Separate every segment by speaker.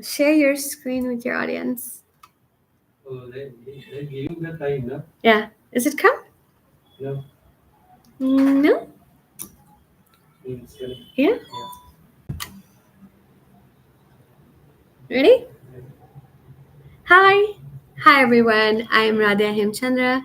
Speaker 1: Share your screen with your audience.
Speaker 2: Oh, they giving the time, no?
Speaker 1: Yeah. Is it come?
Speaker 2: No,
Speaker 1: No?
Speaker 2: it's gonna.
Speaker 1: Yeah?
Speaker 2: Yeah.
Speaker 1: Ready? Hi. Hi, everyone. I'm Radha Hemchandra.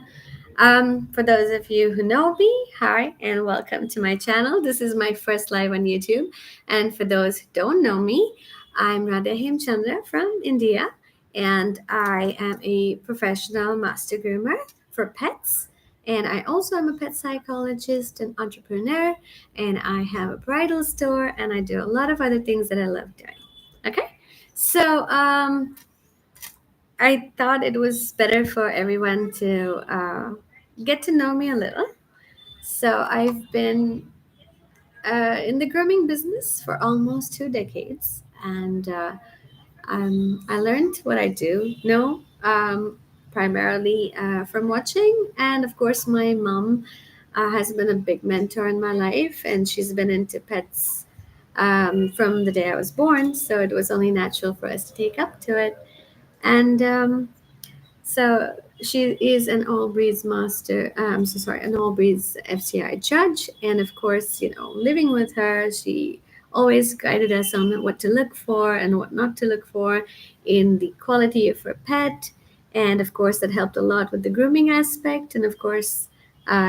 Speaker 1: For those of you who know me, hi, and welcome to my channel. This is my first live on YouTube. And for those who don't know me, I'm Radha Hemchandra from India, and I am a professional master groomer for pets. And I also am a pet psychologist and entrepreneur, and I have a bridal store, and I do a lot of other things that I love doing. Okay, so I thought it was better for everyone to get to know me a little. So I've been in the grooming business for almost 2 decades, and I learned what I do know primarily from watching, and of course, my mom has been a big mentor in my life, and she's been into pets from the day I was born. So it was only natural for us to take up to it, and so she is an all breeds master. I'm so sorry, an all breeds FCI judge, and of course, living with her, she always guided us on what to look for and what not to look for in the quality of her pet, and of course, that helped a lot with the grooming aspect. And of course,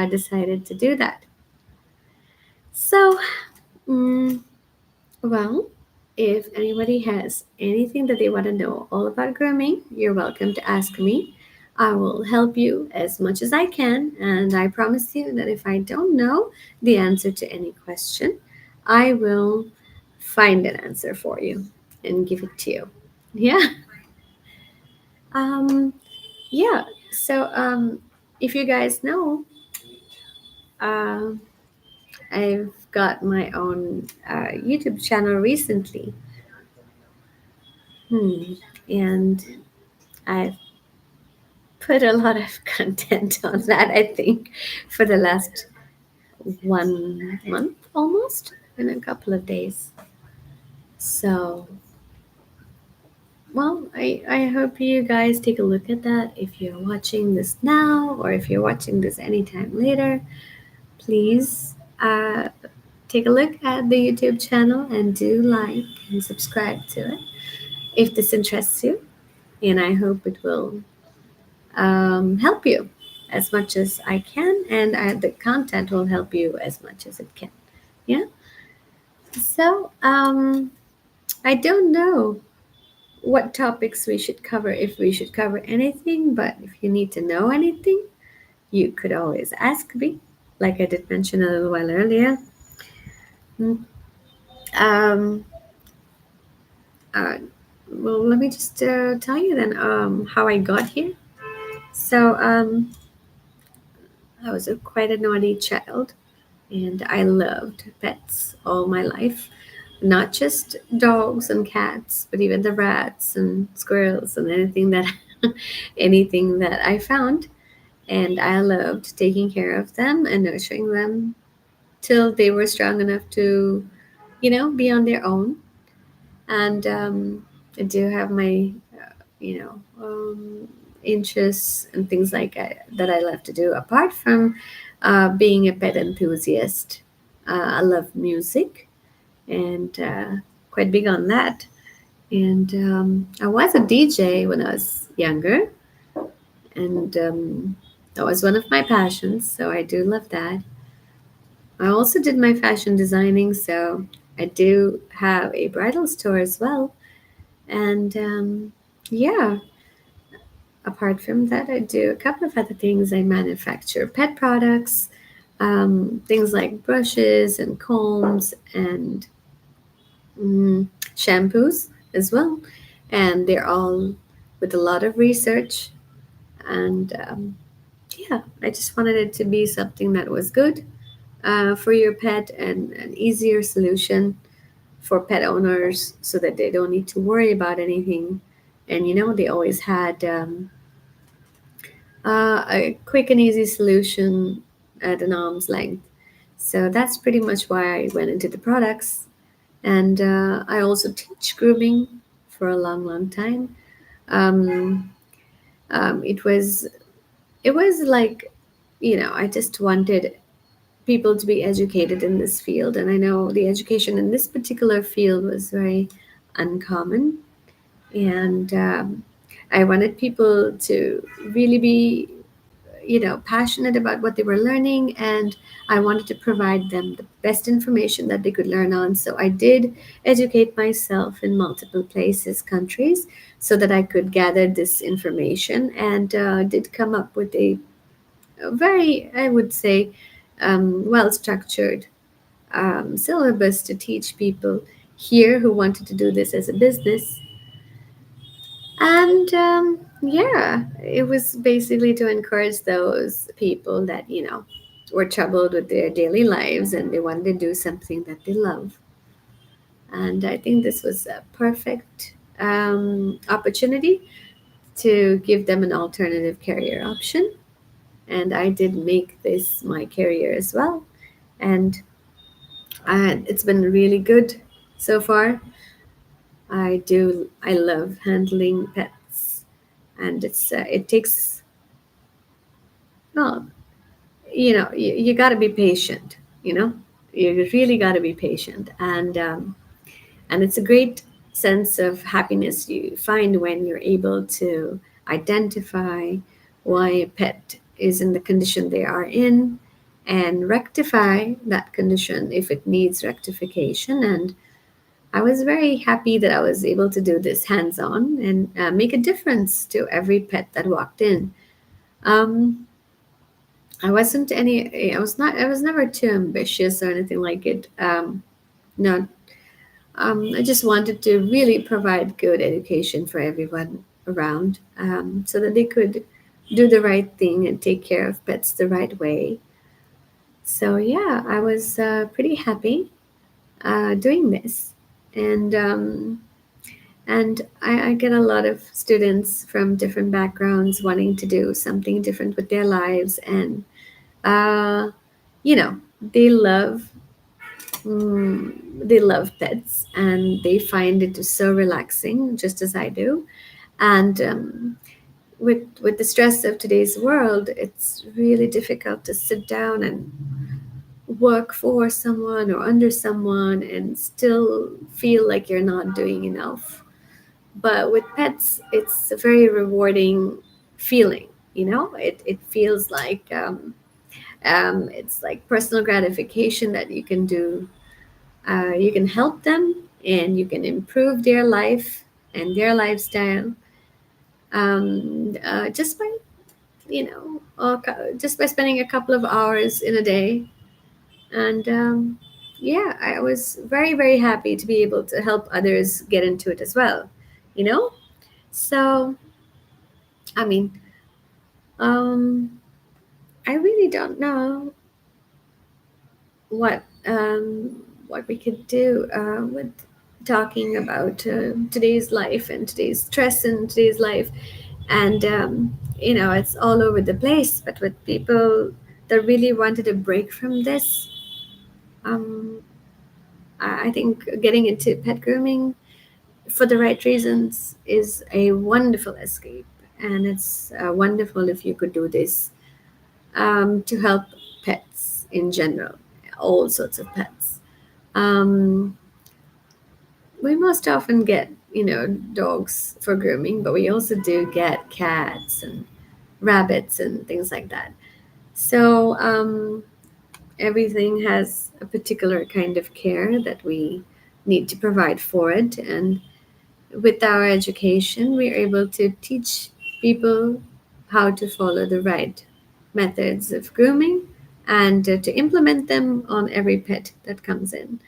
Speaker 1: decided to do that. So, mm, well, if anybody has anything that they want to know all about grooming, you're welcome to ask me. I will help you as much as I can, and I promise you that if I don't know the answer to any question, I will find an answer for you and give it to you. Yeah. Um, yeah. So, if you guys know, uh, I've got my own YouTube channel recently. And I've put a lot of content on that, I think, for the last 1 month almost, in a couple of days. So, well, I hope you guys take a look at that. If you're watching this now or if you're watching this anytime later, please take a look at the YouTube channel and do like and subscribe to it if this interests you. And I hope it will help you as much as I can, and the content will help you as much as it can. Yeah. So, I don't know what topics we should cover, if we should cover anything, but if you need to know anything, you could always ask me, like I did mention a little while earlier. Mm, Um, uh, well, let me just tell you then how I got here. So, I was quite a naughty child, and I loved pets all my life. Not just dogs and cats, but even the rats and squirrels and anything that I found. And I loved taking care of them and nurturing them till they were strong enough to, be on their own. And I do have my, interests and things like that I love to do apart from being a pet enthusiast. I love music and quite big on that. And I was a DJ when I was younger, and that was one of my passions. So I do love that. I also did my fashion designing, so I do have a bridal store as well. And yeah, apart from that, I do a couple of other things. I manufacture pet products, things like brushes and combs and shampoos as well. And they're all with a lot of research. And yeah, I just wanted it to be something that was good for your pet and an easier solution for pet owners so that they don't need to worry about anything. And they always had a quick and easy solution at an arm's length. So that's pretty much why I went into the products. And I also teach grooming for a long, long time. Um, it was like, I just wanted people to be educated in this field, and I know the education in this particular field was very uncommon, and I wanted people to really be passionate about what they were learning, and I wanted to provide them the best information that they could learn on. So I did educate myself in multiple places, countries, so that I could gather this information, and did come up with a very, I would say, well structured syllabus to teach people here who wanted to do this as a business. And yeah, it was basically to encourage those people that, were troubled with their daily lives and they wanted to do something that they love. And I think this was a perfect opportunity to give them an alternative career option. And I did make this my career as well. And it's been really good so far. I love handling pets, and it takes, well, you got to be patient. You really got to be patient, and it's a great sense of happiness you find when you're able to identify why a pet is in the condition they are in, and rectify that condition if it needs rectification. And I was very happy that I was able to do this hands on and make a difference to every pet that walked in. Um, I was never too ambitious or anything like it. No, I just wanted to really provide good education for everyone around, so that they could do the right thing and take care of pets the right way. So yeah, I was pretty happy doing this. And I get a lot of students from different backgrounds wanting to do something different with their lives, and uh, you know they love they love pets, and they find it so relaxing, just as I do. And with the stress of today's world, it's really difficult to sit down and work for someone or under someone and still feel like you're not doing enough. But with pets, it's a very rewarding feeling. It feels like it's like personal gratification that you can do. You can help them, and you can improve their life and their lifestyle, just by just by spending a couple of hours in a day. And yeah, I was very, very happy to be able to help others get into it as well. you know so I mean, um I really don't know what what we could do with talking about today's life and today's stress in today's life. And it's all over the place, but with people that really wanted a break from this, um, I think getting into pet grooming for the right reasons is a wonderful escape. And it's wonderful if you could do this to help pets in general, all sorts of pets. Um, we most often get, dogs for grooming, but we also do get cats and rabbits and things like that. So everything has a particular kind of care that we need to provide for it. And with our education, we're able to teach people how to follow the right methods of grooming, and to implement them on every pet that comes in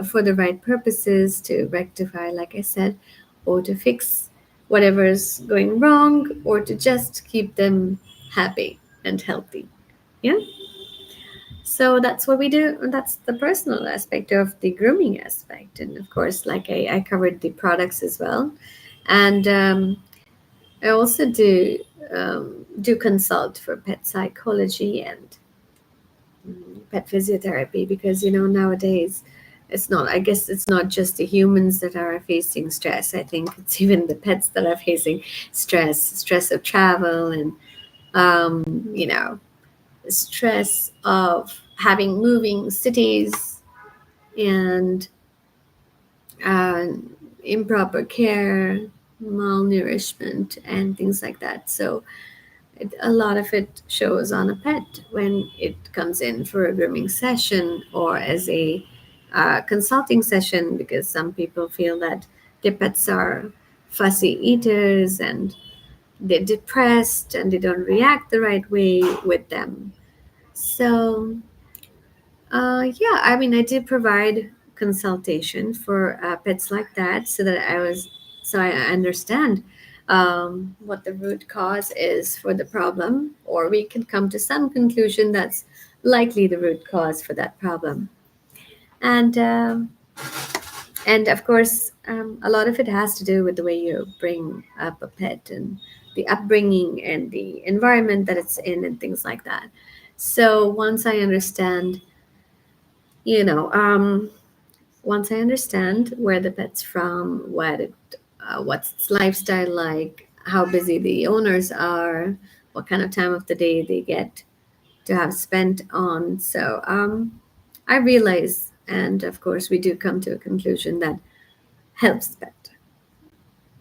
Speaker 1: for the right purposes, to rectify, like I said, or to fix whatever's going wrong, or to just keep them happy and healthy. Yeah. So that's what we do. That's the personal aspect of the grooming aspect. And of course, like I covered the products as well. And I also do consult for pet psychology and pet physiotherapy, because nowadays it's not, I guess it's not just the humans that are facing stress. I think it's even the pets that are facing stress of travel, and you know, stress of having moving cities, and uh, improper care, malnourishment, and things like that. So a lot of it shows on a pet when it comes in for a grooming session or as a consulting session, because some people feel that their pets are fussy eaters and they're depressed and they don't react the right way with them. So yeah, I mean, I did provide consultation for pets like that, so I understand what the root cause is for the problem, or we can come to some conclusion that's likely the root cause for that problem. And of course, a lot of it has to do with the way you bring up a pet and the upbringing and the environment that it's in and things like that. So you know, once I understand where the pet's from, what's its lifestyle like, how busy the owners are, what kind of time of the day they get to have spent on. So I realize, and of course, we do come to a conclusion that helps the pet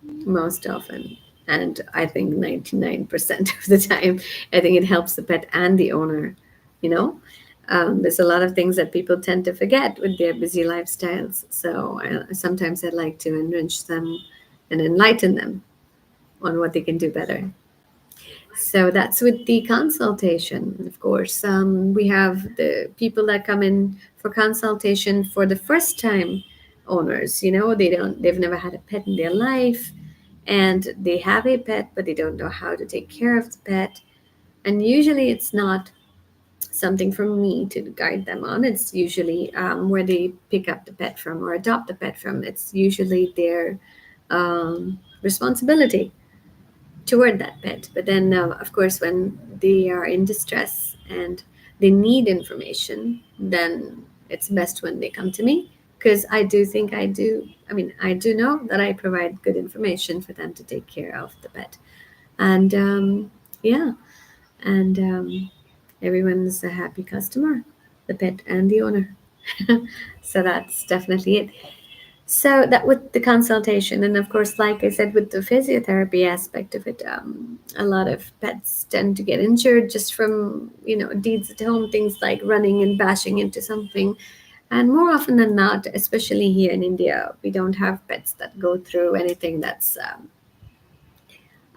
Speaker 1: most often. And I think 99% of the time, I think it helps the pet and the owner, you know? There's a lot of things that people tend to forget with their busy lifestyles. So sometimes I'd like to enrich them and enlighten them on what they can do better. So that's with the consultation. Of course, we have the people that come in for consultation for the first time owners. You know, they've never had a pet in their life, and they have a pet, but they don't know how to take care of the pet. And usually, it's not something for me to guide them on. It's usually where they pick up the pet from or adopt the pet from. It's usually their responsibility toward that pet. But then, of course, when they are in distress and they need information, then it's best when they come to me, because I mean, I do know that I provide good information for them to take care of the pet. And yeah, and everyone's a happy customer, the pet and the owner. So that's definitely it. So that with the consultation, and of course, like I said, with the physiotherapy aspect of it, a lot of pets tend to get injured just from deeds at home, things like running and bashing into something. And more often than not, especially here in India, we don't have pets that go through anything that's.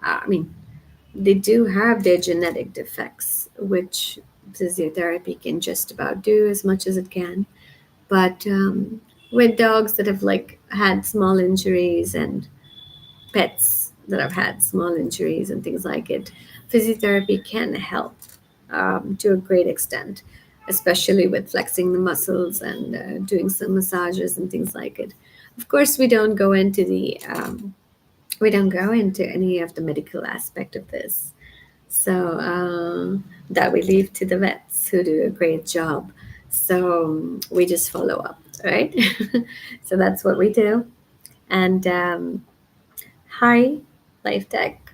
Speaker 1: I mean, they do have their genetic defects, which physiotherapy can just about do as much as it can. But with dogs that have like had small injuries and pets that have had small injuries and things like it, physiotherapy can help to a great extent, especially with flexing the muscles and doing some massages and things like it. Of course, we don't go into any of the medical aspect of this, so that we leave to the vets who do a great job. So we just follow up, right? So that's what we do. And hi, Life Tech.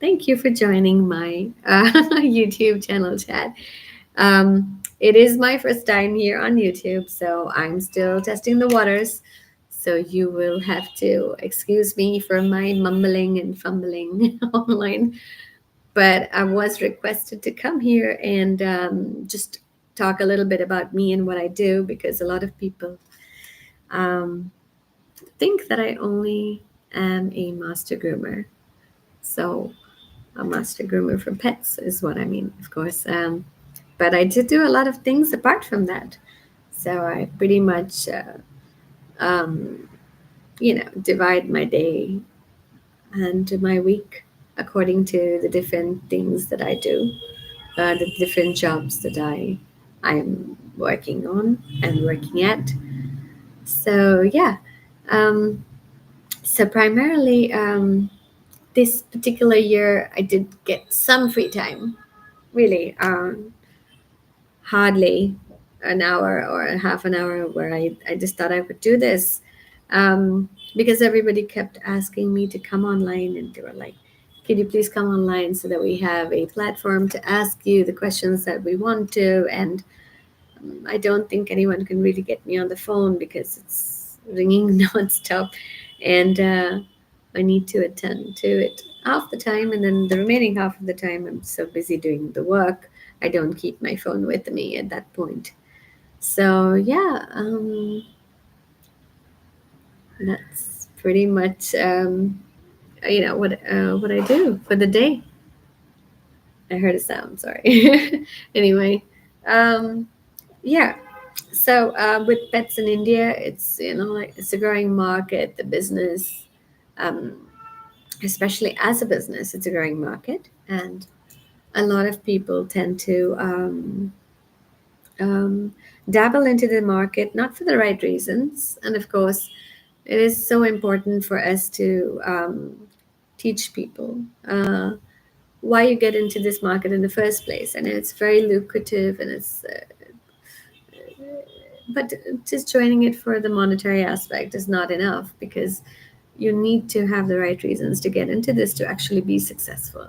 Speaker 1: Thank you for joining my YouTube channel, Chad. It is my first time here on YouTube, so I'm still testing the waters. So you will have to excuse me for my mumbling and fumbling online. But I was requested to come here and just talk a little bit about me and what I do, because a lot of people um, think that I only am a master groomer. So, a master groomer for pets is what I mean, of course. But I do a lot of things apart from that. So, I pretty much, um, divide my day and my week according to the different things that I do, the different jobs that I'm working on and working at. So yeah, um, so primarily this particular year I did get some free time. Really, hardly. an hour or a half an hour where I just thought I would do this, because everybody kept asking me to come online, and they were like, could you please come online so that we have a platform to ask you the questions that we want to? And I don't think anyone can really get me on the phone because it's ringing nonstop, and I need to attend to it half the time, and then the remaining half of the time I'm so busy doing the work. I don't keep my phone with me at that point. So yeah, that's pretty much what I do for the day. I heard a sound. Sorry. Anyway, um, yeah. So with pets in India, it's like it's a growing market. The business, um, especially as a business, it's a growing market, and a lot of people tend to um, dabble into the market not for the right reasons. And of course, it is so important for us to teach people why you get into this market in the first place. And it's very lucrative, and it's but just joining it for the monetary aspect is not enough, because you need to have the right reasons to get into this to actually be successful.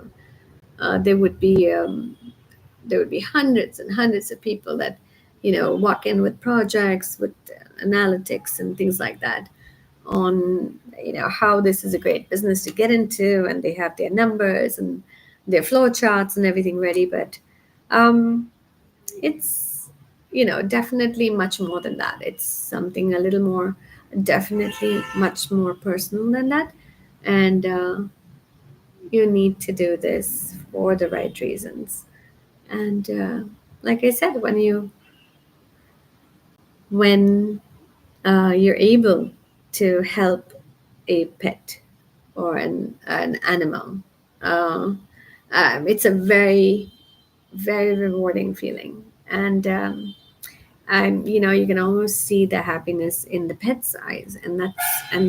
Speaker 1: There would be hundreds and hundreds of people that walk in with projects, with analytics and things like that, on how this is a great business to get into, and they have their numbers and their flow charts and everything ready. But um, it's definitely much more than that. It's something a little more, definitely much more personal than that. And you need to do this for the right reasons. And like I said, when you're able to help a pet or an animal, uh, it's a very, very rewarding feeling. And you can almost see the happiness in the pet's eyes, and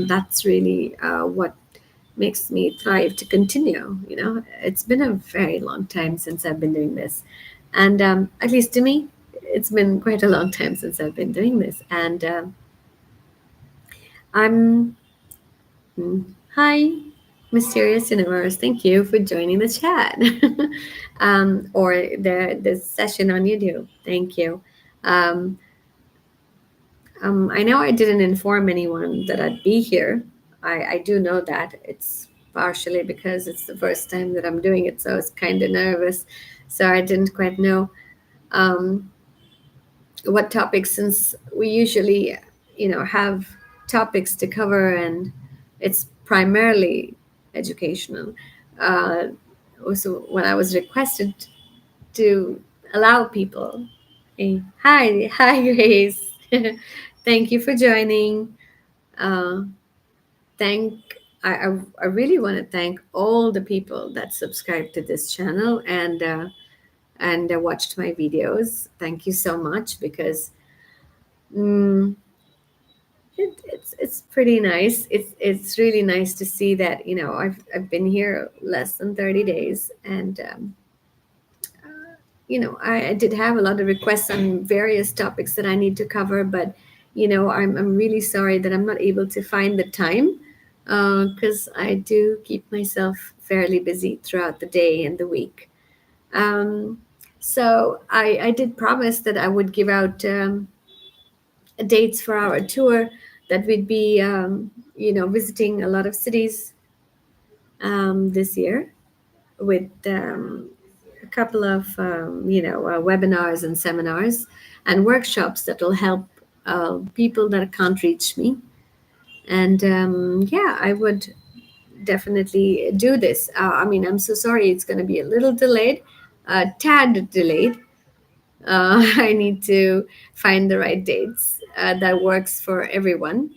Speaker 1: that's really what makes me thrive to continue. It's been a very long time since I've been doing this, and at least to me, it's been quite a long time since I've been doing this. And I'm hi, mysterious universe. Thank you for joining the chat, or the session on YouTube. Thank you. Um, I know I didn't inform anyone that I'd be here. I do know that. It's partially because it's the first time that I'm doing it, so I was kind of nervous. So I didn't quite know um, what topics, since we usually, have topics to cover, and it's primarily educational. Uh, Also, when I was requested to allow people, hey, hi, Grace. Thank you for joining. Uh, thank I really want to thank all the people that subscribed to this channel and watched my videos. Thank you so much, because mm, it's pretty nice. It's really nice to see that I've been here less than 30 days, and I did have a lot of requests on various topics that I need to cover, but I'm really sorry that I'm not able to find the time, because I do keep myself fairly busy throughout the day and the week. Um, so I did promise that I would give out dates for our tour, that we'd be visiting a lot of cities this year, with a couple of webinars and seminars and workshops that will help people that can't reach me. And yeah, I would definitely do this. I mean, I'm so sorry it's going to be a little delayed, a tad delayed. I need to find the right dates that works for everyone,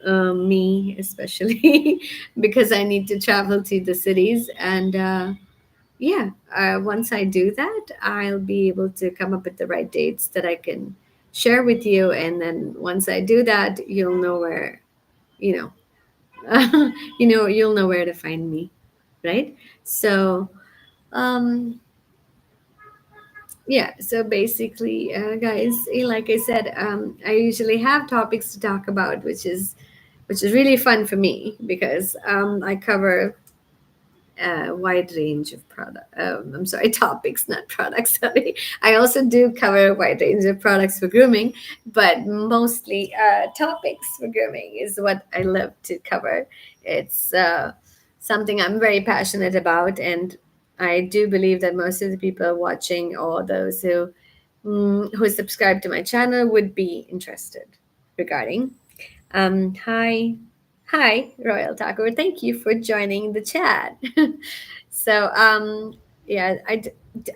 Speaker 1: me especially, because I need to travel to the cities. And yeah, once I do that, I'll be able to come up with the right dates that I can share with you. And then once I do that, you'll know where, you you'll know where to find me, right? So, um, Yeah, so basically, guys, like I said, I usually have topics to talk about, which is really fun for me because I cover a wide range of product. I'm sorry, topics, not products. Sorry, I also do cover a wide range of products for grooming, but mostly topics for grooming is what I love to cover. It's something I'm very passionate about, and I do believe that most of the people watching or those who subscribe to my channel would be interested regarding. Hi, hi, Royal Taco. Thank you for joining the chat. So, yeah,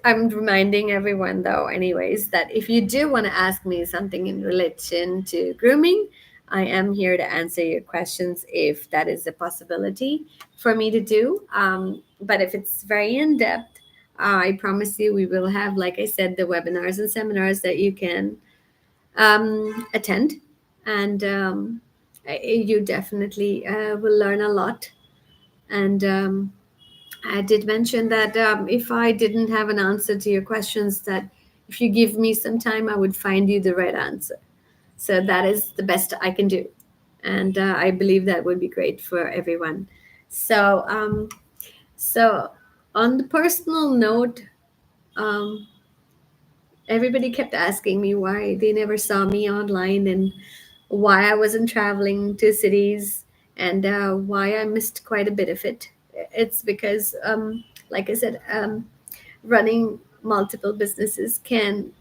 Speaker 1: I'm reminding everyone though, anyways, that if you do want to ask me something in relation to grooming, I am here to answer your questions if that is a possibility for me to do. But if it's very in depth, I promise you we will have, like I said, the webinars and seminars that you can attend, and you definitely will learn a lot. And I did mention that if I didn't have an answer to your questions, that if you give me some time, I would find you the right answer. So that is the best I can do, and I believe that would be great for everyone. So, so on the personal note, um, everybody kept asking me why they never saw me online and why I wasn't traveling to cities and why I missed quite a bit of it. It's because, like I said, running multiple businesses can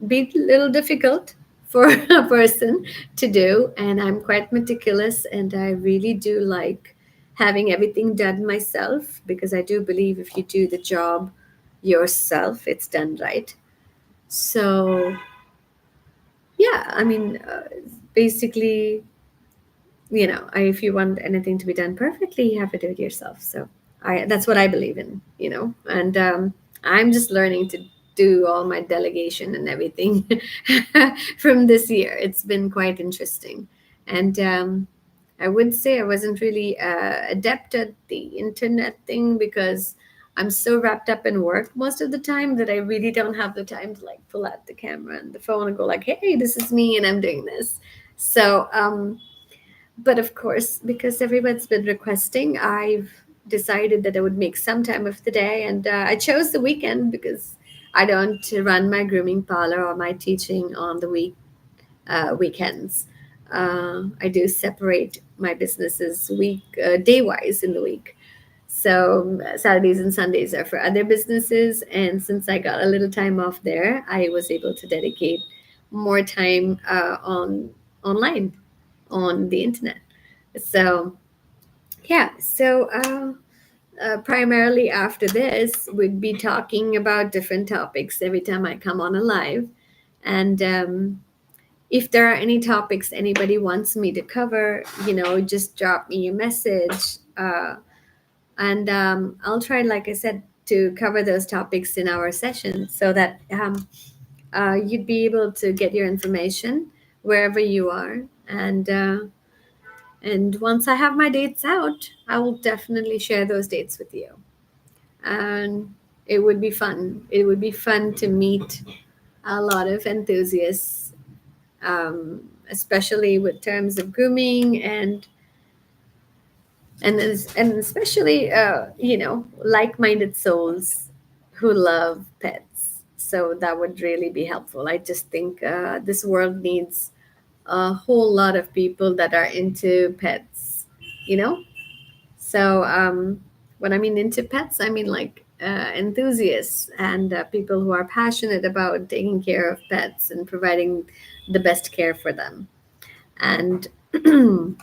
Speaker 1: be a little difficult for a person to do. And I'm quite meticulous and I really do like having everything done myself because I do believe if you do the job yourself, it's done right. So, yeah, I mean, basically, if you want anything to be done perfectly, you have to do it yourself. So that's what I believe in, and I'm just learning to do all my delegation and everything from this year. It's been quite interesting. And I would say I wasn't really adept at the internet thing because I'm so wrapped up in work most of the time that I really don't have the time to like pull out the camera and the phone and go like, hey, this is me and I'm doing this. So but of course, because everyone's been requesting, I've decided that I would make some time of the day, and I chose the weekend because I don't run my grooming parlor or my teaching on the weekends. I do separate my businesses day wise in the week. So Saturdays and Sundays are for other businesses, and since I got a little time off there, I was able to dedicate more time on online on the internet. So yeah, so primarily after this, we'd be talking about different topics every time I come on a live, and if there are any topics anybody wants me to cover, just drop me a message, and I'll try, like I said, to cover those topics in our session so that you'd be able to get your information wherever you are, and once I have my dates out, I will definitely share those dates with you. And it would be fun. It would be fun to meet a lot of enthusiasts, especially with terms of grooming and especially like-minded souls who love pets. So that would really be helpful. I just think this world needs a whole lot of people that are into pets. You know, So, when I mean into pets, I mean like enthusiasts and people who are passionate about taking care of pets and providing the best care for them. And um,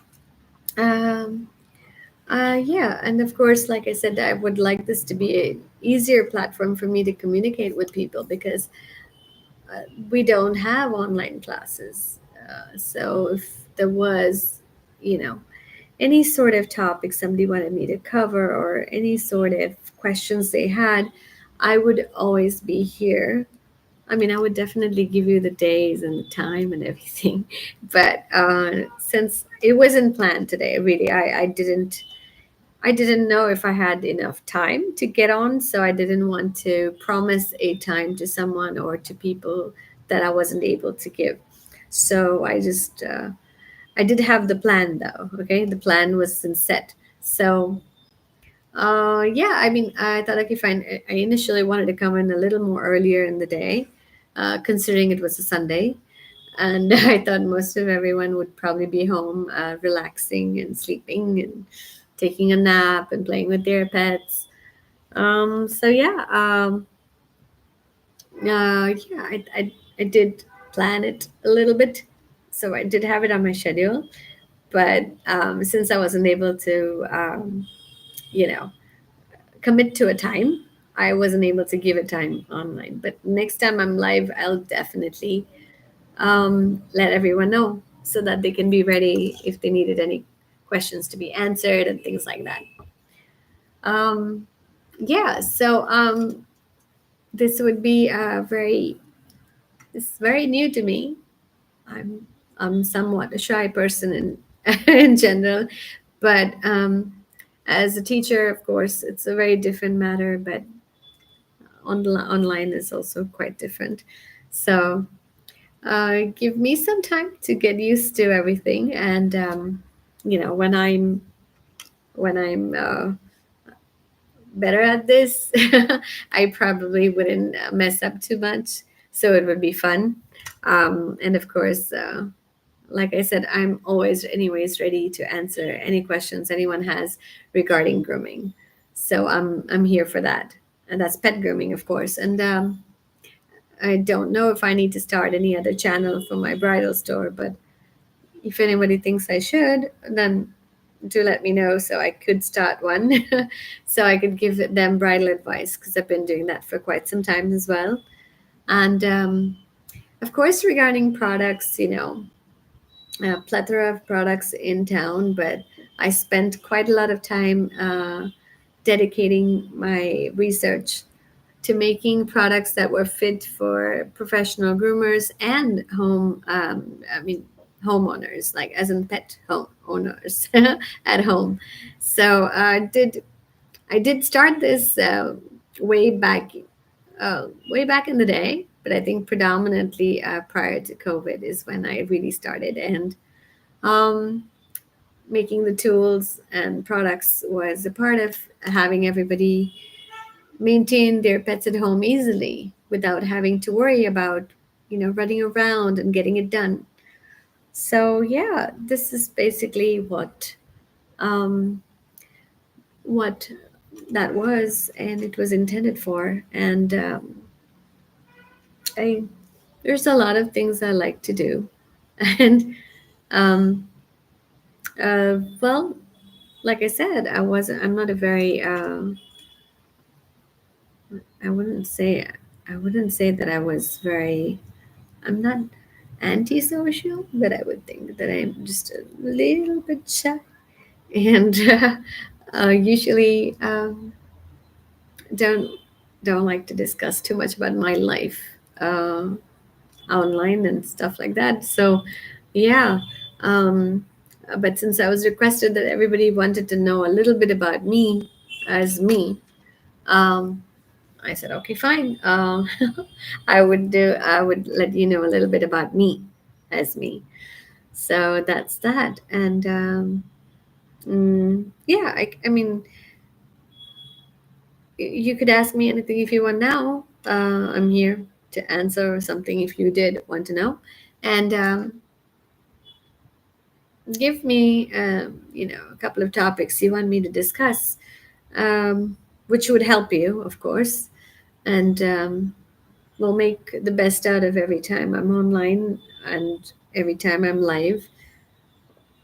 Speaker 1: yeah, and of course, like I said, I would like this to be a easier platform for me to communicate with people because we don't have online classes. So if there was, you know, any sort of topic somebody wanted me to cover or any sort of questions they had, I would always be here. I mean, I would definitely give you the days and the time and everything. But since it wasn't planned today, really, I didn't. I didn't know if I had enough time to get on, so I didn't want to promise a time to someone or to people that I wasn't able to give. So I did have the plan though. Okay, the plan was in set. So yeah, I mean, I thought, okay, fine. I initially wanted to come in a little more earlier in the day, considering it was a Sunday, and I thought most of everyone would probably be home, relaxing and sleeping and taking a nap and playing with their pets. So yeah, yeah, I did plan it a little bit, so I did have it on my schedule. But since I wasn't able to, you know, commit to a time, I wasn't able to give a time online. But next time I'm live, I'll definitely let everyone know so that they can be ready if they needed any questions to be answered and things like that. Um, yeah, so this would be it's very new to me. I'm I'm somewhat a shy person in in general, but as a teacher, of course, it's a very different matter. But online is also quite different. So give me some time to get used to everything, and when I'm better at this, I probably wouldn't mess up too much. So it would be fun. And of course, like I said, I'm always, anyways, ready to answer any questions anyone has regarding grooming. So I'm here for that, and that's pet grooming, of course. And I don't know if I need to start any other channel for my bridal store, but if anybody thinks I should, then do let me know so I could start one, so I could give them bridal advice because I've been doing that for quite some time as well. And of course, regarding products, a plethora of products in town, but I spent quite a lot of time dedicating my research to making products that were fit for professional groomers and homeowners, like as in pet home owners at home. So I did start this way back way back in the day, but I think predominantly prior to COVID is when I really started. And um, making the tools and products was a part of having everybody maintain their pets at home easily without having to worry about, running around and getting it done. So yeah, this is basically um, what that was, and it was intended for. And I there's a lot of things I like to do, and um, well, like I said, I'm not a very I wouldn't say I wouldn't say that I was very. I'm not antisocial, but I would think that I'm just a little bit shy, and usually don't don't like to discuss too much about my life online and stuff like that. So, yeah. Um, but since I was requested that everybody wanted to know a little bit about me as me, um, I said, okay, fine. I would let you know a little bit about me as me. So that's that. And yeah, I mean, you could ask me anything if you want now. I'm here to answer something if you did want to know. And give me, a couple of topics you want me to discuss, which would help you, of course. And we'll make the best out of every time I'm online and every time I'm live.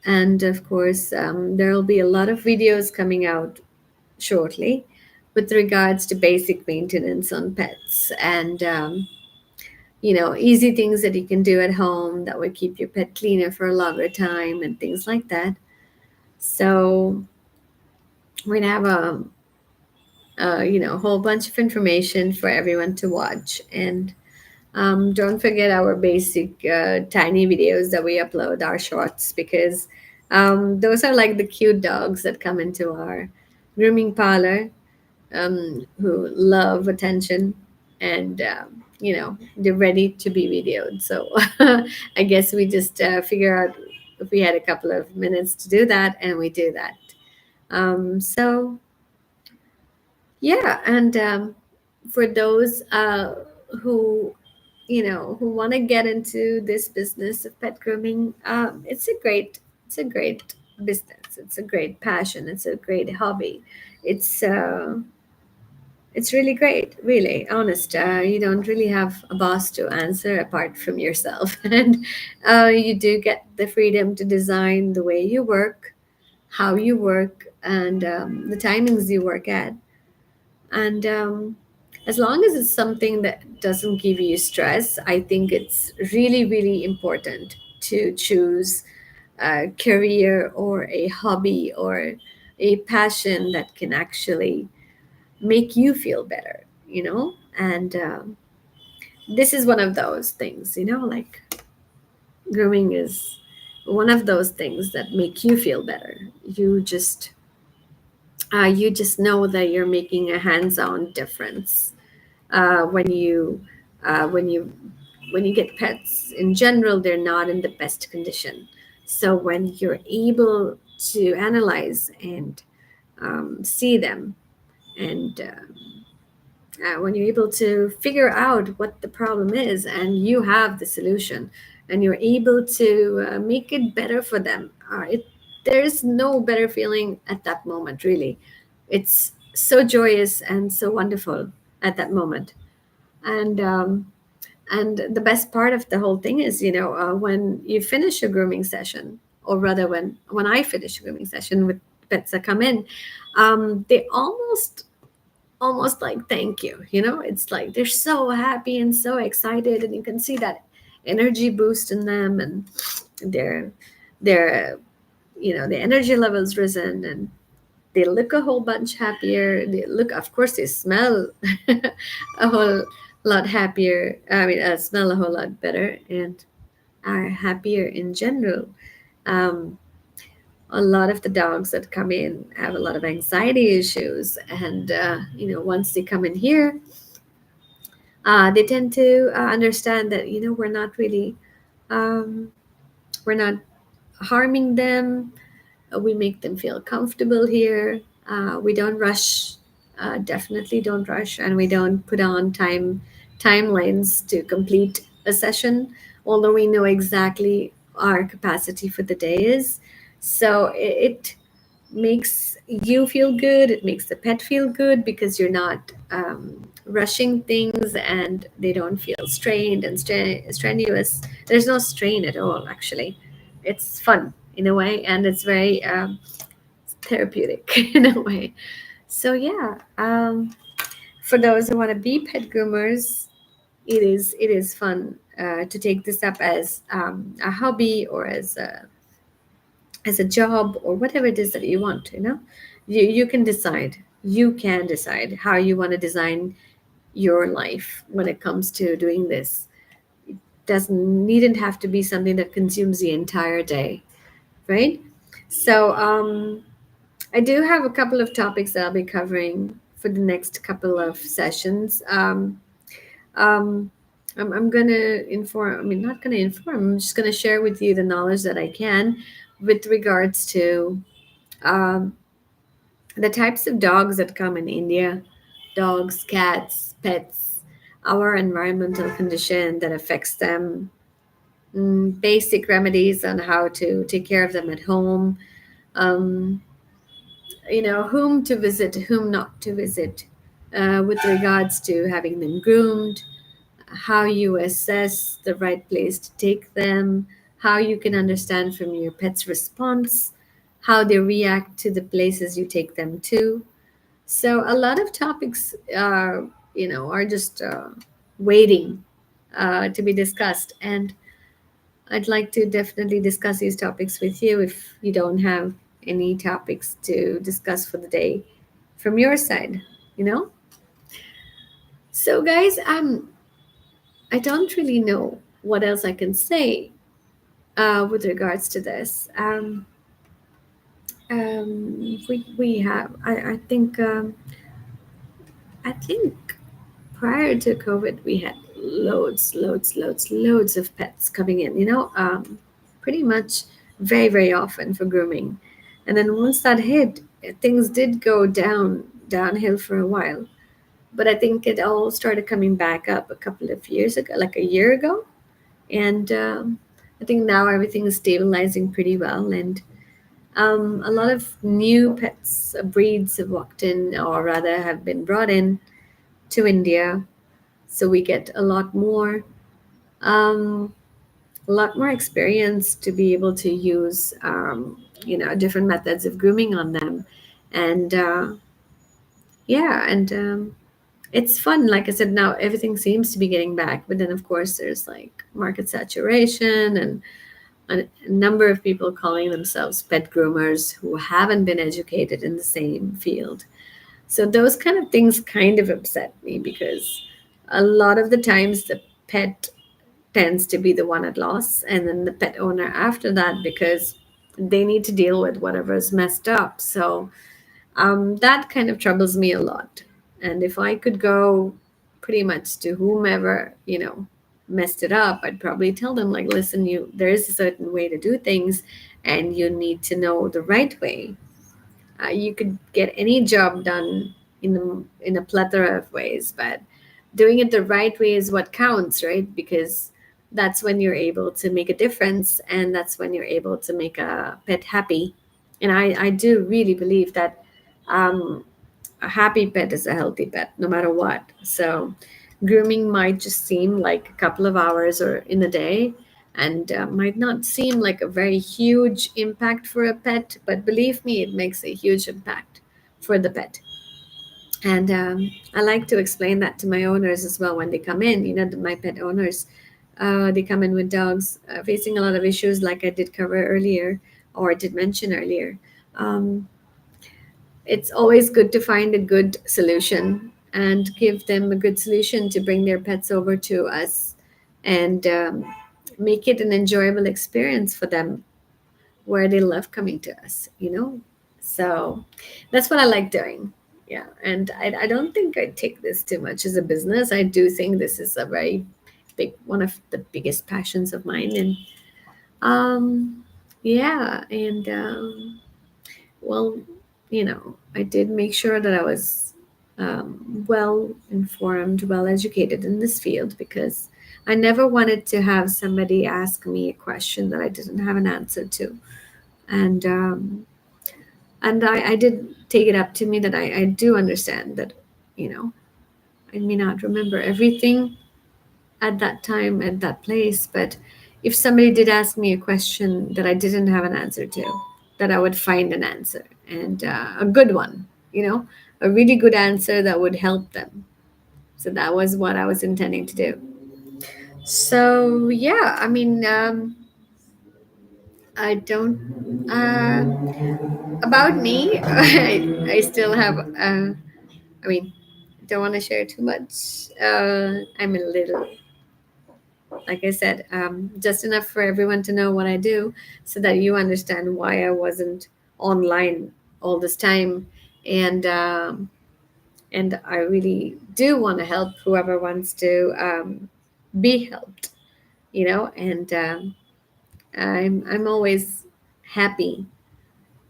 Speaker 1: And of course, there will be a lot of videos coming out shortly with regards to basic maintenance on pets and, easy things that you can do at home that would keep your pet cleaner for a longer time and things like that. So we're going to have a whole bunch of information for everyone to watch. And don't forget our basic tiny videos that we upload, our shorts, because those are like the cute dogs that come into our grooming parlor who love attention, and they're ready to be videoed. So I guess we just figure out if we had a couple of minutes to do that, and we do that. So yeah, and for those who who want to get into this business of pet grooming, it's a great business. It's a great passion. It's a great hobby. It's uh, it's really great, really honest. You don't really have a boss to answer apart from yourself, and you do get the freedom to design the way you work, how you work, and the timings you work at. And as long as it's something that doesn't give you stress, I think it's really, really important to choose a career or a hobby or a passion that can actually make you feel better, And this is one of those things, like grooming is one of those things that make you feel better. You just know that you're making a hands-on difference when you get pets. In general, they're not in the best condition. So when you're able to analyze and see them, and when you're able to figure out what the problem is, and you have the solution, and you're able to make it better for them, there's no better feeling at that moment, really. It's so joyous and so wonderful at that moment. And um, and the best part of the whole thing is, when you finish a grooming session, or rather, when I finish a grooming session with pets that come in, they almost like thank you. It's like they're so happy and so excited, and you can see that energy boost in them, and their the energy levels risen, and they look a whole bunch happier. They look, of course, they smell a whole lot happier. I mean, smell a whole lot better, and are happier in general. um, a lot of the dogs that come in have a lot of anxiety issues, and once they come in here, they tend to understand that we're not really um, we're not harming them. We make them feel comfortable here. We don't rush, definitely don't rush, and we don't put on timelines to complete a session, although we know exactly our capacity for the day is. So it makes you feel good. It makes the pet feel good because you're not rushing things, and they don't feel strained and strenuous. There's no strain at all, actually. It's fun in a way, and it's very therapeutic in a way. So yeah, for those who want to be pet groomers, it is fun to take this up as a hobby, or as a job, or whatever it is that you want. You can decide how you want to design your life when it comes to doing this. Doesn't needn't have to be something that consumes the entire day, right? So I do have a couple of topics that I'll be covering for the next couple of sessions. Um, I'm going to inform, I mean, not going to inform, I'm just going to share with you the knowledge that I can with regards to um, the types of dogs that come in India: dogs, cats, pets, our environmental condition that affects them, basic remedies on how to take care of them at home, um, whom to visit, whom not to visit, with regards to having them groomed, how you assess the right place to take them, how you can understand from your pet's response, how they react to the places you take them to. So a lot of topics are just waiting to be discussed, and I'd like to definitely discuss these topics with you if you don't have any topics to discuss for the day from your side, you know? So guys, I don't really know what else I can say with regards to this. We have. I think prior to COVID, we had loads of pets coming in. Pretty much very often for grooming, and then once that hit, things did go downhill for a while. But I think it all started coming back up a couple of years ago, like a year ago, and I think now everything is stabilizing pretty well. And a lot of new pets, breeds have walked in, or rather have been brought in to India. So we get um, a lot more experience to be able to use, different methods of grooming on them. And yeah, and it's fun. Like I said, now everything seems to be getting back. But then, of course, there's like market saturation and a number of people calling themselves pet groomers who haven't been educated in the same field. So those kind of things kind of upset me because a lot of the times the pet tends to be the one at loss, and then the pet owner after that, because they need to deal with whatever's messed up. So that kind of troubles me a lot. And if I could go pretty much to whomever, messed it up, I'd probably tell them, like, listen, there is a certain way to do things, and you need to know the right way. You could get any job done in a plethora of ways, but doing it the right way is what counts, right? Because that's when you're able to make a difference, and that's when you're able to make a pet happy. And I do really believe that um, a happy pet is a healthy pet, no matter what. So, grooming might just seem like a couple of hours or in a day, and might not seem like a very huge impact for a pet, but believe me, it makes a huge impact for the pet. And I like to explain that to my owners as well when they come in. My pet owners, they come in with dogs facing a lot of issues, like I did cover earlier, or did mention earlier. Um, it's always good to find a good solution and give them a good solution to bring their pets over to us, and make it an enjoyable experience for them, where they love coming to us. So that's what I like doing. Yeah. And I don't think I take this too much as a business. I do think this is a very big one of the biggest passions of mine. And um yeah. And well, I did make sure that I was well informed, well educated in this field, because I never wanted to have somebody ask me a question that I didn't have an answer to. And I did take it up to me that I do understand that, you know, I may not remember everything at that time, at that place, but if somebody did ask me a question that I didn't have an answer to, that I would find an answer, and a good one, a really good answer that would help them. So that was what I was intending to do. So yeah, I mean, I don't. About me, I still have. I mean, don't want to share too much. I'm a little, like I said, just enough for everyone to know what I do, so that you understand why I wasn't online all this time. And I really do want to help whoever wants to be helped. And I'm always happy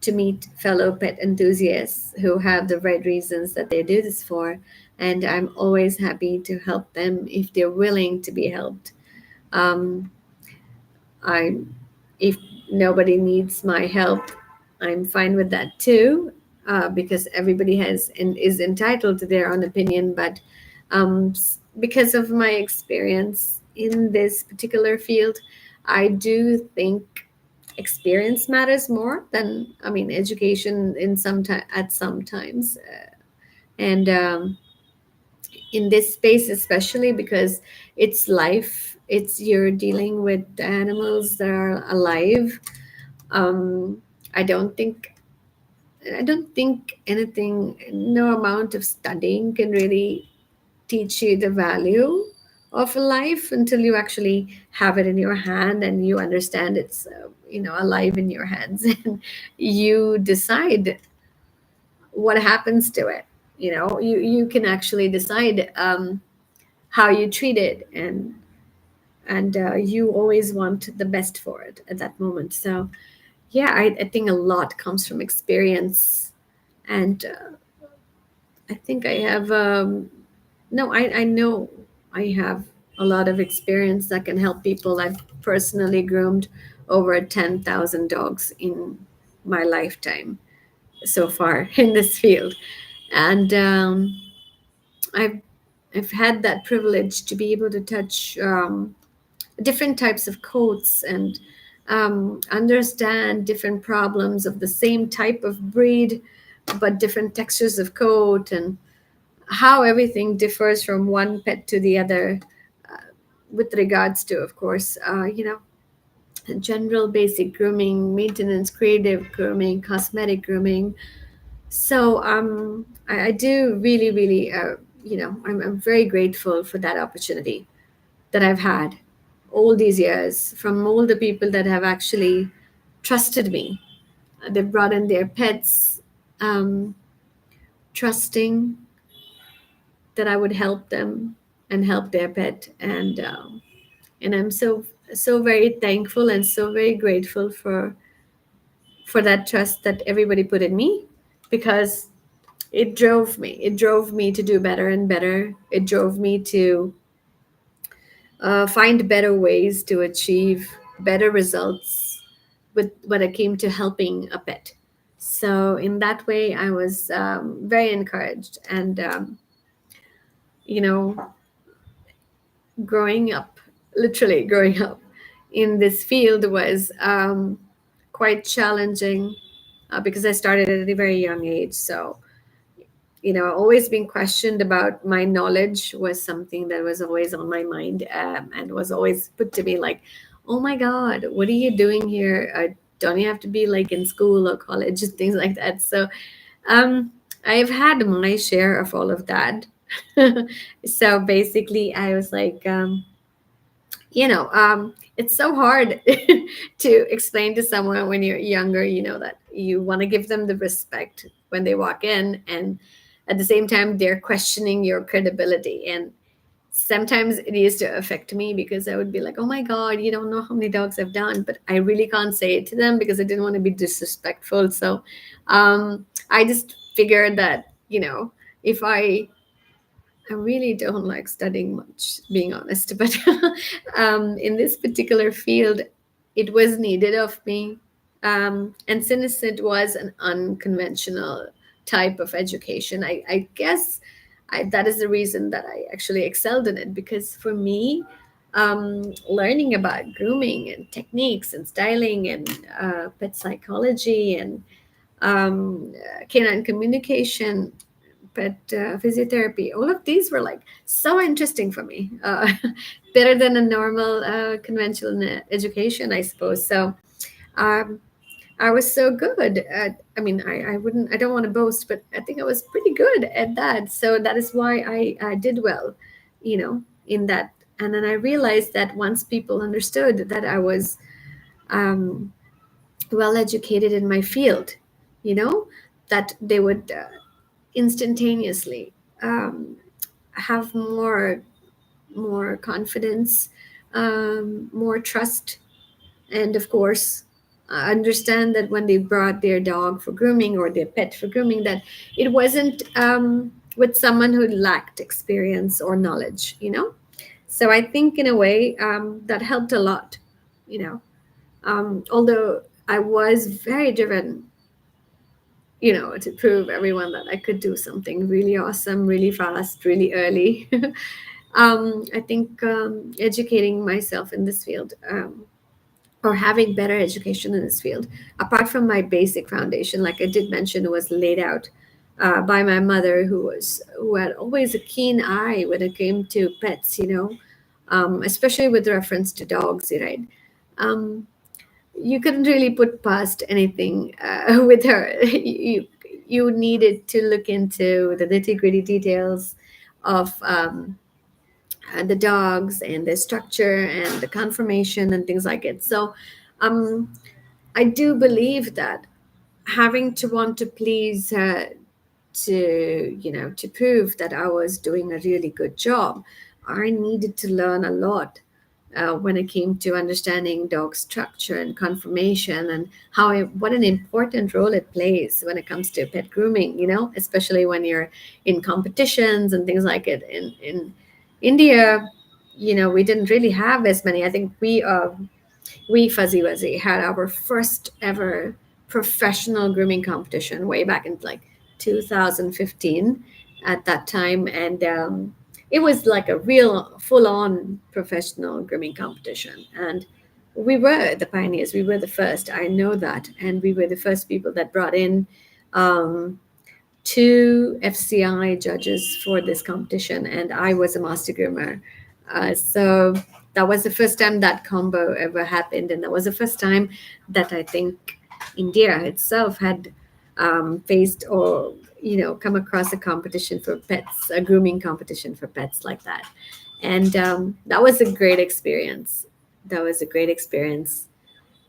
Speaker 1: to meet fellow pet enthusiasts who have the right reasons that they do this for. And I'm always happy to help them if they're willing to be helped. Um, I, if nobody needs my help, I'm fine with that too, because everybody has and is entitled to their own opinion. But because of my experience in this particular field, I do think experience matters more than, I mean, education in some time at sometimes. And in this space, especially because it's life, you're dealing with animals that are alive. um, i don't think I don't think anything, no amount of studying can really teach you the value of life until you actually have it in your hand and you understand it's alive in your hands and you decide what happens to it. You can actually decide how you treat it, and you always want the best for it at that moment. So yeah, I think a lot comes from experience, and I think I have no, I know I have a lot of experience that can help people. I've personally groomed over 10,000 dogs in my lifetime so far in this field, and I've I've had that privilege to be able to touch different types of coats and understand different problems of the same type of breed, but different textures of coat, and how everything differs from one pet to the other, with regards to, of course, general basic grooming, maintenance, creative grooming, cosmetic grooming. So I do really, really, I'm very grateful for that opportunity that I've had all these years from all the people that have actually trusted me. They've brought in their pets, um, trusting that I would help them and help their pet, and I'm so very thankful and so very grateful for that trust that everybody put in me, because it drove me to do better and better. It drove me to find better ways to achieve better results with when it came to helping a pet. So in that way, I was very encouraged, and you know, growing up, literally growing up in this field was quite challenging, because I started at a very young age. So always being questioned about my knowledge was something that was always on my mind, and was always put to me like, oh my God, what are you doing here? Don't you have to be like in school or college and things like that? So um, I've had my share of all of that. So basically, I was like, it's so hard to explain to someone when you're younger, that you want to give them the respect when they walk in, and at the same time, they're questioning your credibility. And sometimes it used to affect me because I would be like, oh my God, you don't know how many dogs I've done, but I really can't say it to them because I didn't want to be disrespectful. So I just figured that, if I really don't like studying much, being honest, but in this particular field, it was needed of me. And since it was an unconventional type of education, I guess that is the reason that I actually excelled in it. Because for me, learning about grooming and techniques and styling and pet psychology and canine communication, pet physiotherapy, all of these were like so interesting for me, better than a normal conventional education, I suppose. So um, I was so good at, I mean, I don't want to boast, but I think I was pretty good at that. So that is why I did well, in that. And then I realized that once people understood that I was um, well educated in my field, that they would instantaneously um, have more confidence, more trust, and of course, understand that when they brought their dog for grooming or their pet for grooming, that it wasn't with someone who lacked experience or knowledge. So I think in a way that helped a lot. Although I was very driven, to prove everyone that I could do something really awesome, really fast, really early. I think educating myself in this field, or having better education in this field, apart from my basic foundation, like I did mention, was laid out by my mother, who had always a keen eye when it came to pets, especially with reference to dogs, right? Um, you couldn't really put past anything with her. You needed to look into the nitty gritty details of the dogs and the structure and the conformation and things like it. So um, I do believe that having to want to please to to prove that I was doing a really good job, I needed to learn a lot when it came to understanding dog structure and conformation and what an important role it plays when it comes to pet grooming. Especially when you're in competitions and things like it. In India, we didn't really have as many. I think we Fuzzy Wuzzy had our first ever professional grooming competition way back in like 2015 at that time. And it was like a real full on professional grooming competition. And we were the pioneers. We were the first. I know that. And we were the first people that brought in um, two FCI judges for this competition, and I was a master groomer. So that was the first time that combo ever happened, and that was the first time that I think India itself had faced or come across a competition for pets, a grooming competition for pets like that, and that was a great experience. That was a great experience.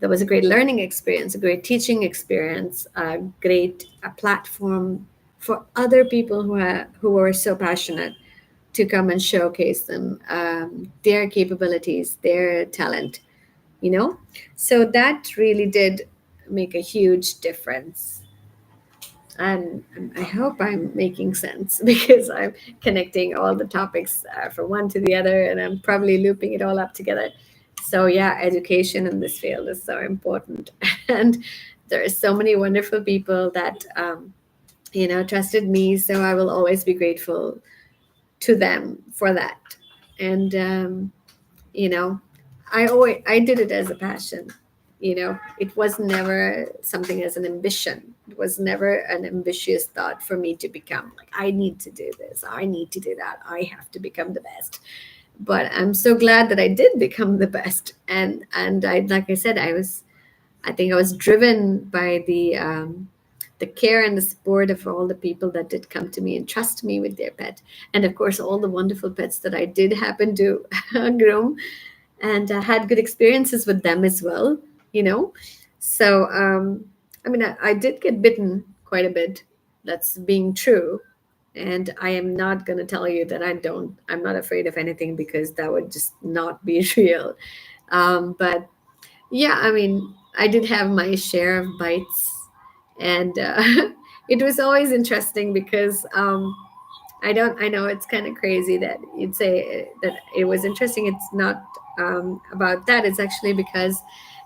Speaker 1: That was a great learning experience, a great teaching experience, a great platform for other people who are so passionate to come and showcase them, their capabilities, their talent. You know, so that really did make a huge difference. And I hope I'm making sense because I'm connecting all the topics from one to the other, and I'm probably looping it all up together. So yeah, education in this field is so important, and there are so many wonderful people that trusted me. So I will always be grateful to them for that. And you know I did it as a passion. It was never something as an ambition. It was never an ambitious thought for me to become like, I need to do this, I need to do that, I have to become the best. But I'm so glad that I did become the best. And I, like I said, I think I was driven by the care and the support of all the people that did come to me and trust me with their pet, and of course all the wonderful pets that I did happen to groom, and had good experiences with them as well. You know, so I mean, I did get bitten quite a bit. That's being true, and I am not going to tell you that I'm not afraid of anything, because that would just not be real. But yeah, I mean, I did have my share of bites, and it was always interesting because I know it's kind of crazy that you'd say that it was interesting. It's not about that. It's actually because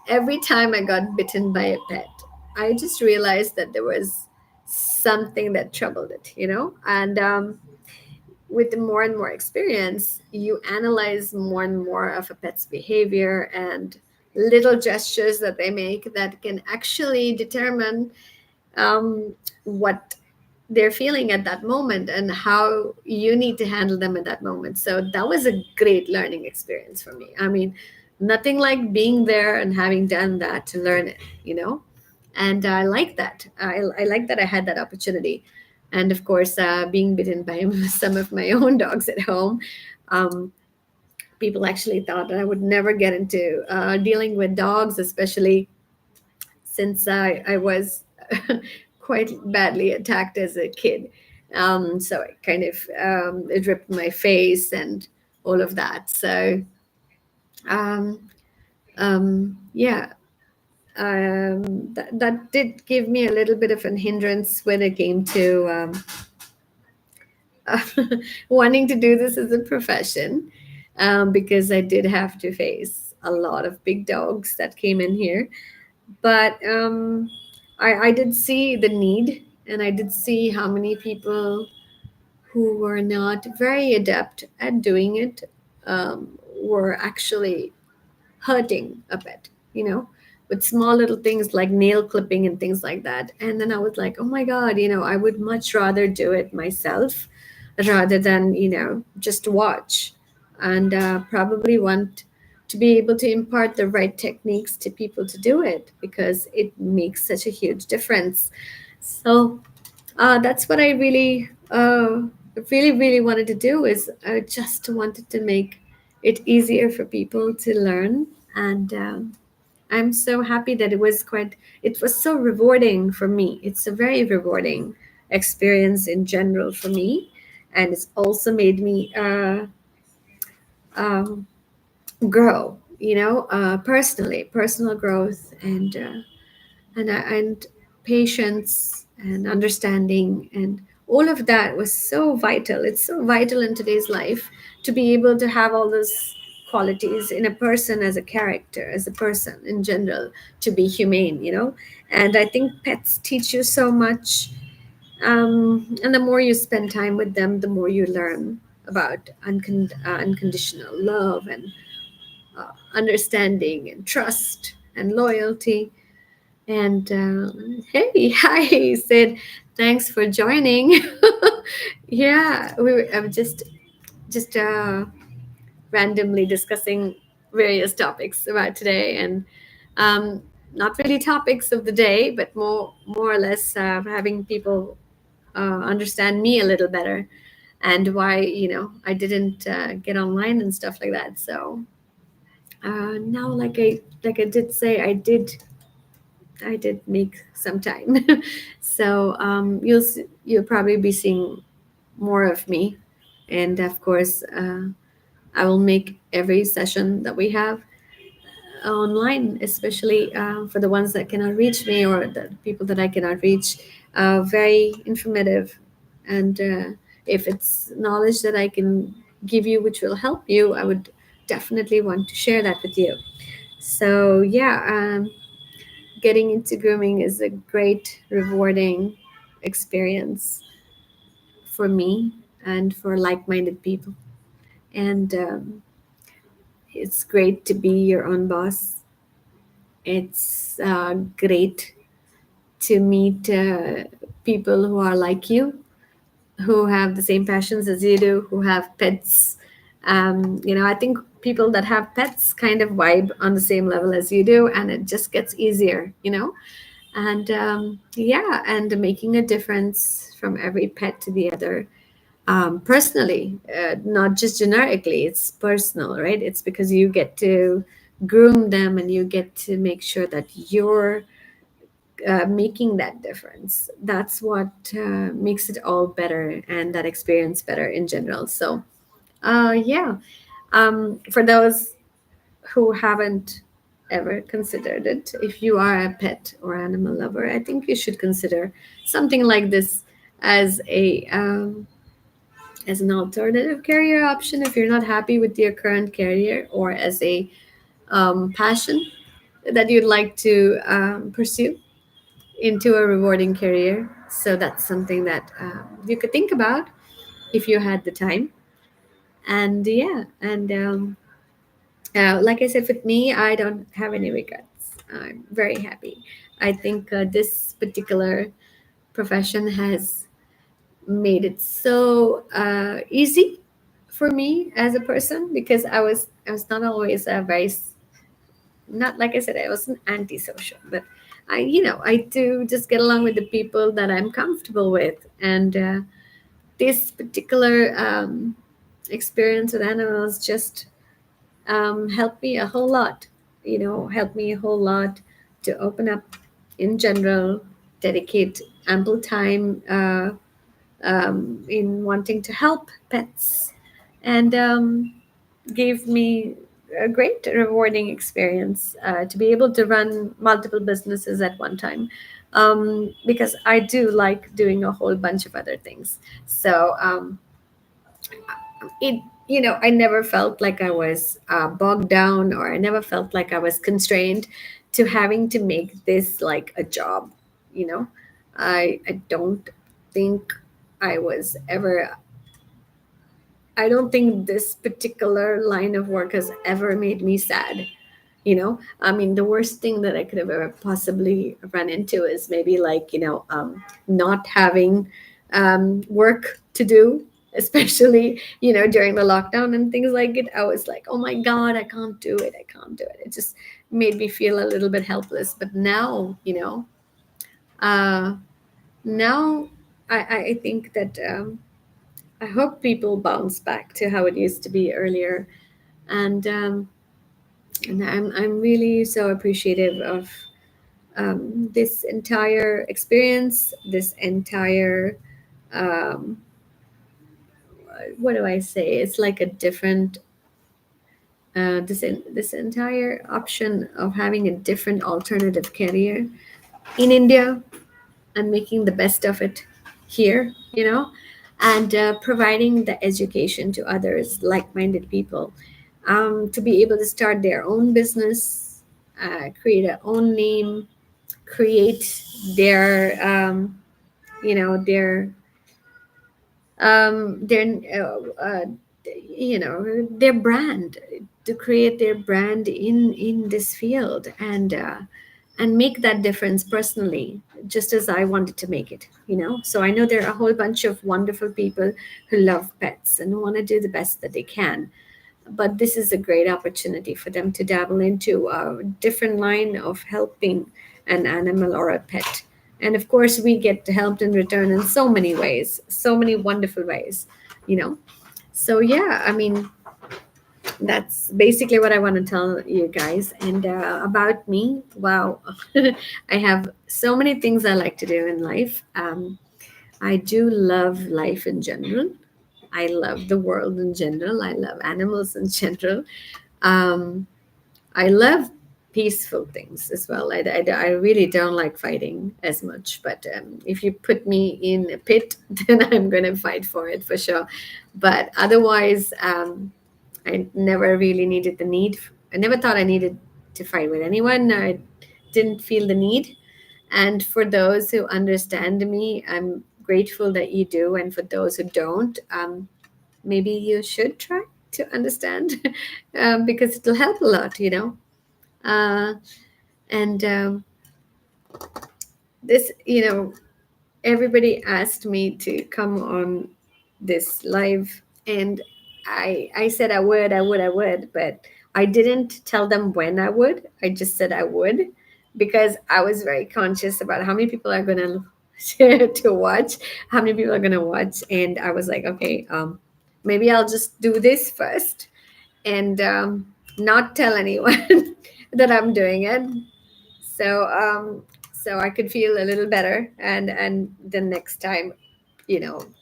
Speaker 1: every time I got bitten by a pet, I just realized that there was something that troubled it, and with the more and more experience, you analyze more and more of a pet's behavior and little gestures that they make that can actually determine what they're feeling at that moment and how you need to handle them at that moment. So that was a great learning experience for me. I mean, nothing like being there and having done that to learn it, And I like that. I like that I had that opportunity. And of course, being bitten by some of my own dogs at home, um, people actually thought that I would never get into dealing with dogs, especially since I was quite badly attacked as a kid. So it ripped my face and all of that. So um, yeah, that did give me a little bit of an hindrance when it came to wanting to do this as a profession, because I did have to face a lot of big dogs that came in here. But I did see the need, and I did see how many people who were not very adept at doing it were actually hurting a bit, with small little things like nail clipping and things like that. And then I was like, oh my God, I would much rather do it myself rather than, just watch, and probably want to be able to impart the right techniques to people to do it, because it makes such a huge difference. So that's what I really really, really wanted to do is I just wanted to make it easier for people to learn. And I'm so happy that it was so rewarding for me. It's a very rewarding experience in general for me. And it's also made me um, grow, personally, personal growth and patience and understanding, and all of that was so vital. It's so vital in today's life to be able to have all those qualities in a person, as a character, as a person in general, to be humane, and I think pets teach you so much. And the more you spend time with them, the more you learn about unconditional love and understanding and trust and loyalty. And hey, hi, Sid. Thanks for joining. Yeah, we were just randomly discussing various topics about today, and um, not really topics of the day, but more or less having people understand me a little better, and why I didn't get online and stuff like that. So now, like I did say, I did make some time. So you'll probably be seeing more of me, and of course, I will make every session that we have online, especially for the ones that cannot reach me, or the people that I cannot reach, very informative. And if it's knowledge that I can give you, which will help you, I would definitely want to share that with you. So yeah, getting into grooming is a great, rewarding experience for me and for like minded people. And it's great to be your own boss. It's great to meet people who are like you, who have the same passions as you do, who have pets. I think people that have pets kind of vibe on the same level as you do, and it just gets easier. And yeah, and making a difference from every pet to the other, personally, not just generically. It's personal, right? It's because you get to groom them, and you get to make sure that you're making that difference. That's what makes it all better, and that experience better in general. So yeah, for those who haven't ever considered it, if you are a pet or animal lover, I think you should consider something like this as a as an alternative career option if you're not happy with your current career, or as a passion that you'd like to pursue into a rewarding career. So that's something that you could think about if you had the time. And yeah, and like I said, with me, I don't have any regrets. I'm very happy. I think this particular profession has made it so easy for me as a person, because I was not always a very not, like I said, I wasn't antisocial, but I do just get along with the people that I'm comfortable with. And this particular experience with animals just helped me a whole lot. Helped me a whole lot to open up in general, dedicate ample time in wanting to help pets, and gave me a great, rewarding experience to be able to run multiple businesses at one time. Because I do like doing a whole bunch of other things. So I never felt like I was bogged down, or I never felt like I was constrained to having to make this like a job. You know, I don't think I was ever. I don't think this particular line of work has ever made me sad. I mean, the worst thing that I could have ever possibly run into is maybe like, not having work to do, especially, during the lockdown and things like it. I was like, oh my God, I can't do it. I can't do it. It just made me feel a little bit helpless. But now, uh, now I think that. I hope people bounce back to how it used to be earlier. And I'm really so appreciative of this entire experience, this entire um, what do I say? It's like a different this entire option of having a different alternative career in India and making the best of it here, and providing the education to others, like-minded people, to be able to start their own business, create their own name, create their their their their brand, to create their brand in this field, and make that difference personally, just as I wanted to make it. So I know there are a whole bunch of wonderful people who love pets and want to do the best that they can, but this is a great opportunity for them to dabble into a different line of helping an animal or a pet. And of course, we get helped in return in so many ways, so many wonderful ways, you know. So, yeah, I mean, that's basically what I want to tell you guys. And about me, wow, I have so many things I like to do in life. I do love life in general. I love the world in general. I love animals in general. Um, I love peaceful things as well. I really don't like fighting as much, but if you put me in a pit, then I'm going to fight for it for sure. But otherwise, I never really needed the need. I never thought I needed to fight with anyone. I didn't feel the need. And for those who understand me, I'm grateful that you do. And for those who don't, maybe you should try to understand, because it'll help a lot. Uh, and this, everybody asked me to come on this live, and I said I would, but I didn't tell them when I would. I just said I would, because I was very conscious about how many people are gonna to watch, how many people are gonna watch, and I was like, okay, maybe I'll just do this first, and not tell anyone that I'm doing it. So so I could feel a little better, and the next time,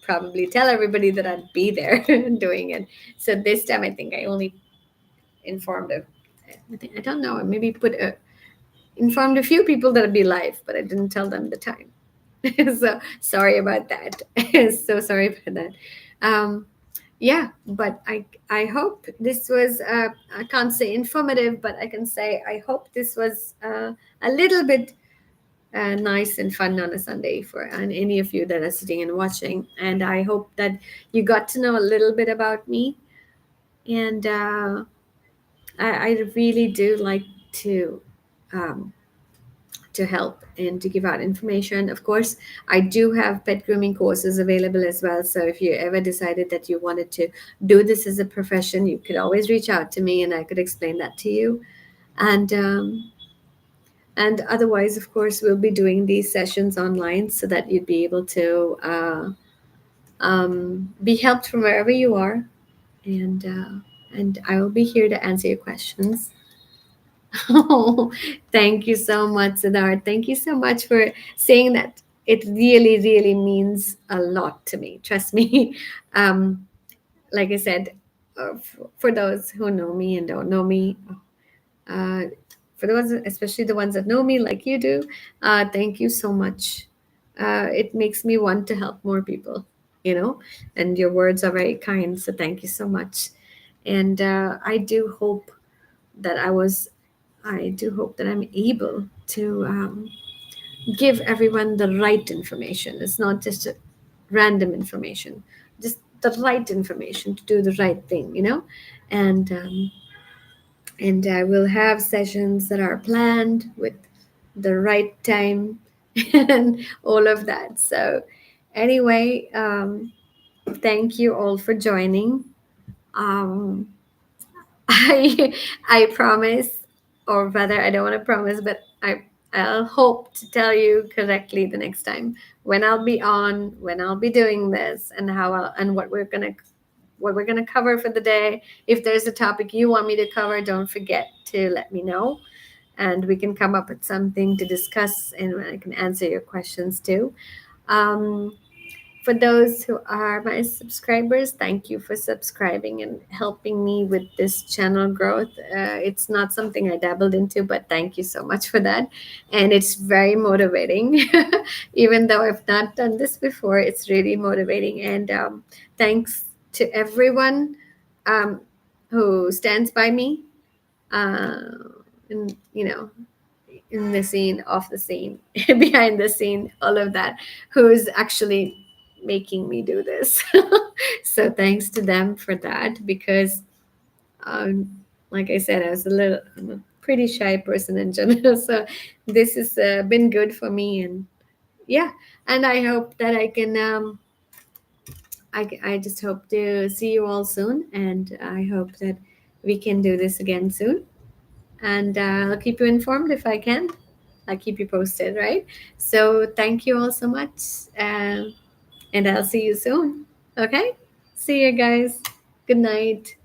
Speaker 1: probably tell everybody that I'd be there doing it. So this time I think I only informed I don't know, maybe informed a few people that I'd be live, but I didn't tell them the time. So sorry about that. So sorry about that. Um, yeah, but I hope this was, I can't say informative, but I can say I hope this was a little bit nice and fun on a Sunday for and any of you that are sitting and watching. And I hope that you got to know a little bit about me. And I really do like to um, to help and to give out information. Of course, I do have pet grooming courses available as well. So if you ever decided that you wanted to do this as a profession, you could always reach out to me and I could explain that to you. And and otherwise, of course, we'll be doing these sessions online so that you'd be able to be helped from wherever you are. And I will be here to answer your questions. Oh, thank you so much, Siddharth. Thank you so much for saying that. It really, really means a lot to me. Trust me. Um, like I said, for those who know me and don't know me, uh, for the ones, especially the ones that know me like you do, thank you so much. It makes me want to help more people, and your words are very kind. So thank you so much. And that I was, I do hope that I'm able to give everyone the right information. It's not just random information, just the right information to do the right thing. And we'll have sessions that are planned with the right time and all of that. So, anyway, thank you all for joining. Um, I I promise, or rather, I don't want to promise, but I'll hope to tell you correctly the next time when I'll be on, when I'll be doing this, and and what we're gonna cover for the day. If there's a topic you want me to cover, don't forget to let me know, and we can come up with something to discuss, and I can answer your questions too. Um, for those who are my subscribers, thank you for subscribing and helping me with this channel growth. It's not something I dabbled into, but thank you so much for that. And it's very motivating. Even though I've not done this before, it's really motivating. And thanks to everyone um, who stands by me. Uh, and, in the scene, off the scene, behind the scene, all of that, who's actually making me do this. So thanks to them for that, because um, like I said, I'm a pretty shy person in general. So this has been good for me, and yeah, and I hope that I just hope to see you all soon, and I hope that we can do this again soon, and I'll keep you informed if I can. I'll keep you posted, right? So thank you all so much, and I'll see you soon. Okay? See you guys. Good night.